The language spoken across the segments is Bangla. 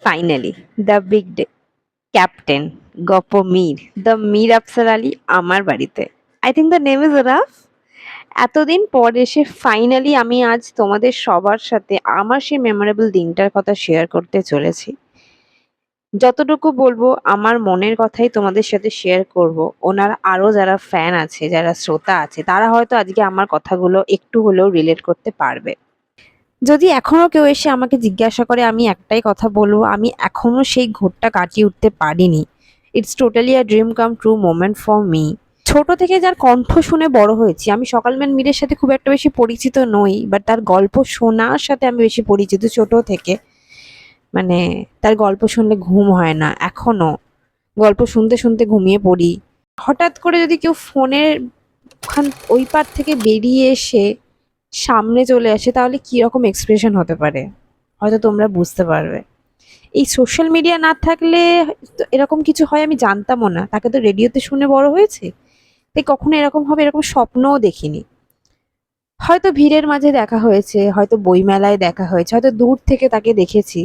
Finally the big day, captain গপ্প মীর, দ্য মীর আফসার আলী আমার বাড়িতে। I think the name is rough. এতদিন পর এসে ফাইনালি আমি আজ তোমাদের সবার সাথে আমার সেই মেমোরেবল দিনটার কথা শেয়ার করতে চলেছি। যতটুকু বলবো আমার মনের কথাই তোমাদের সাথে শেয়ার করব। ওনার আরো যারা ফ্যান আছে, যারা শ্রোতা আছে, তারা হয়তো আজকে আমার কথাগুলো একটু হলেও রিলেট করতে পারবে। যদি এখনো কেউ এসে আমাকে জিজ্ঞাসা করে, আমি একটাই কথা বলবো, আমি এখনো সেই ঘোরটা কাটিয়ে উঠতে পারিনি। It's totally a dream come true moment for me. ছোট থেকে যার কণ্ঠ শুনে বড় হয়েছি, আমি সকালম্যান মীরের সাথে খুব একটা বেশি পরিচিত নই, বাট তার গল্প শোনার সাথে আমি বেশি পরিচিত ছোট থেকে। মানে তার গল্প শুনলে ঘুম হয় না এখনো, গল্প শুনতে শুনতে ঘুমিয়ে পড়ি। হঠাৎ করে যদি কেউ ফোনের ওই পার থেকে বেরিয়ে এসে সামনে চলে আসে, তাহলে কিরকম এক্সপ্রেশন হতে পারে হয়তো তোমরা বুঝতে পারবে। এই সোশ্যাল মিডিয়া না থাকলে তো এরকম কিছু হয় আমি জানতামও না। তাকে তো রেডিওতে শুনে বড় হয়েছে, তাই কখনো এরকম হবে এরকম স্বপ্নও দেখিনি। হয়তো ভিড়ের মাঝে দেখা হয়েছে, হয়তো বইমেলায় দেখা হয়েছে, হয়তো দূর থেকে তাকে দেখেছি,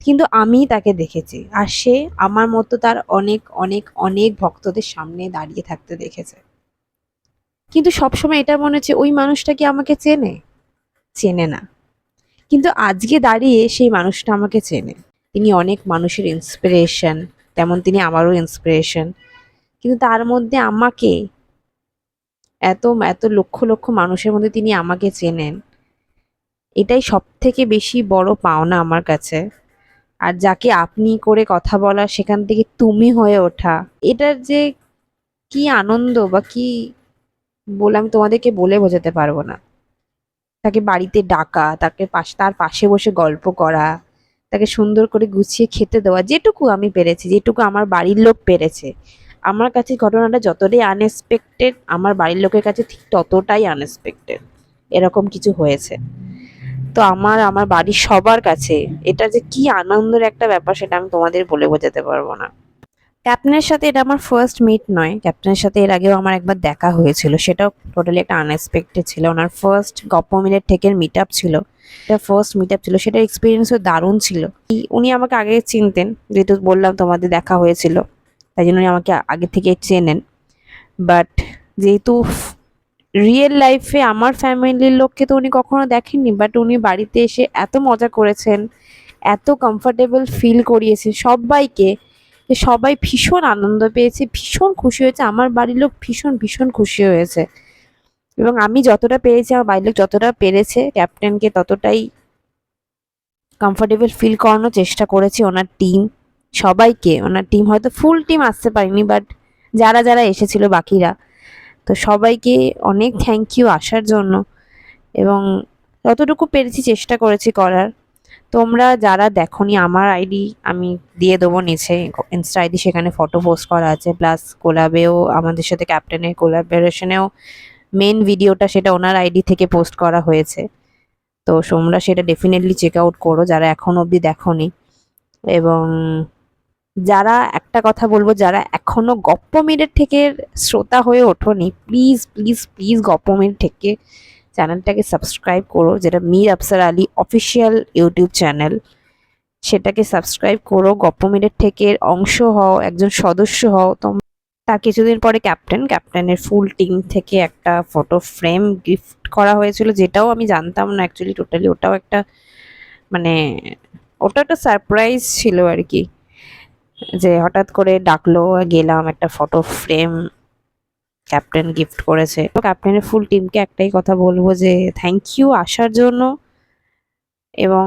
কিন্তু আমি তাকে দেখেছি আর সে আমার মতো তার অনেক অনেক অনেক ভক্তদের সামনে দাঁড়িয়ে থাকতে দেখেছে। কিন্তু সবসময় এটা মনে হচ্ছে ওই মানুষটা কি আমাকে চেনে? চেনে না। কিন্তু আজকে দাঁড়িয়ে সেই মানুষটা আমাকে চেনে। তিনি অনেক মানুষের ইন্সপিরেশন, তেমন তিনি আমারও ইন্সপিরেশন। কিন্তু তার মধ্যে আমাকে, এত এত লক্ষ লক্ষ মানুষের মধ্যে তিনি আমাকে চেনেন, এটাই সব থেকে বেশি বড় পাওনা আমার কাছে। আর যাকে আপনি করে কথা বলা, সেখান থেকে তুমি হয়ে ওঠা, এটার যে কি আনন্দ বা কি বলে আমি তোমাদেরকে বলে বোঝাতে পারবো না। তাকে বাড়িতে ডাকা, তার পাশে বসে গল্প করা, তাকে সুন্দর করে গুছিয়ে খেতে দেওয়া, যেটুকু আমি পেরেছি, যেটুকু আমার বাড়ির লোক পেরেছে। আমার কাছে ঘটনাটা যতটাই আনএক্সপেক্টেড, আমার বাড়ির লোকের কাছে ঠিক ততটাই আনএক্সপেক্টেড। এরকম কিছু হয়েছে। তো আমার আমার বাড়ির সবার কাছে এটা যে কি আনন্দের একটা ব্যাপার, সেটা আমি তোমাদের বলে বোঝাতে পারবো না। ক্যাপ্টেনের সাথে এটা আমার ফার্স্ট মিট নয়, ক্যাপ্টেনের সাথে এর আগেও আমার একবার দেখা হয়েছিল, সেটাও টোটালি একটা আনএক্সপেক্টেড ছিল। ওনার ফার্স্ট গপ্প মিলের টেকের মিট আপ ছিল, এটা ফার্স্ট মিট আপ ছিল, সেটার এক্সপিরিয়েন্সও দারুণ ছিল। উনি আমাকে আগে চিনতেন, যেহেতু বললাম তোমাদের দেখা হয়েছিল, তাই জন্য উনি আমাকে আগে থেকে চেনেন। বাট যেহেতু রিয়েল লাইফে আমার ফ্যামিলির লোককে তো উনি কখনো দেখেননি, বাট উনি বাড়িতে এসে এত মজা করেছেন, এত কমফর্টেবল ফিল করিয়েছে সবাইকে, যে সবাই ভীষণ আনন্দ পেয়েছে, ভীষণ খুশি হয়েছে। আমার বাড়ির লোক ভীষণ ভীষণ খুশি হয়েছে, এবং আমি যতটা পেরেছি, আমার বাড়ির লোক যতটা পেরেছে ক্যাপ্টেনকে ততটাই কমফর্টেবল ফিল করানোর চেষ্টা করেছে। ওনার টিম সবাইকে, ওনার টিম হয়তো ফুল টিম আসতে পারেনি, বাট যারা যারা এসেছিল বাকিরা, তো সবাইকে অনেক থ্যাংক ইউ আসার জন্য। এবং যতটুকু পেরেছি চেষ্টা করেছি করার। তোমরা যারা দেখোনি, আমার আইডি আমি দিয়ে দেবো নিচে, ইনস্টা আইডি, সেখানে ফটো পোস্ট করা আছে, প্লাস কোলাবেও আমাদের সাথে ক্যাপ্টেনের কোলাবোরেশনেও মেন ভিডিওটা সেটা ওনার আইডি থেকে পোস্ট করা হয়েছে। তো তোমরা সেটা ডেফিনেটলি চেক আউট করো যারা এখন অবধি দেখোনি। এবং যারা, একটা কথা বলবো, যারা এখনো গপ্প মিরের থেকে শ্রোতা হয়ে ওঠোনি, প্লিজ প্লিজ প্লিজ গপ্প মির থেকে চ্যানেলটাকে সাবস্ক্রাইব করো, যেটা Mir Afsar Ali official YouTube channel. সেটাকে সাবস্ক্রাইব করো, গপ্প মিরের থেকে অংশ হও, একজন সদস্য হও। তার কিছুদিন পরে ক্যাপ্টেনের ফুল টিম থেকে একটা ফটো ফ্রেম গিফট করা হয়েছিল, যেটাও আমি জানতাম না অ্যাকচুয়ালি টোটালি। ওটাও একটা, মানে ওটা একটা সারপ্রাইজ ছিল আর কি, যে হঠাৎ করে ডাকলো, গেলাম, একটা ফটো ফ্রেম ক্যাপ্টেন গিফট করেছে। তো ক্যাপ্টেনের ফুল টিমকে একটাই কথা বলবো যে থ্যাংক ইউ আসার জন্য, এবং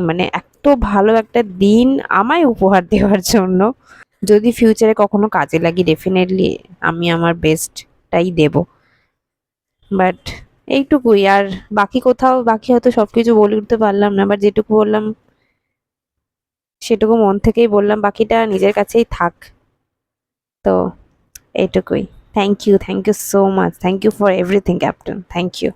মানে এত ভালো একটা দিন আমায় উপহার দেওয়ার জন্য। যদি ফিউচারে কখনো কাজে লাগি, ডেফিনেটলি আমি আমার বেস্টটাই দেব। বাট এইটুকুই। আর বাকি কোথাও, বাকি হয়তো সবকিছু বলে উঠতে পারলাম না, বাট যেটুকু বললাম সেটুকু মন থেকেই বললাম, বাকিটা নিজের কাছেই থাক। তো এইটুকুই। Thank you so much, thank you for everything captain, thank you.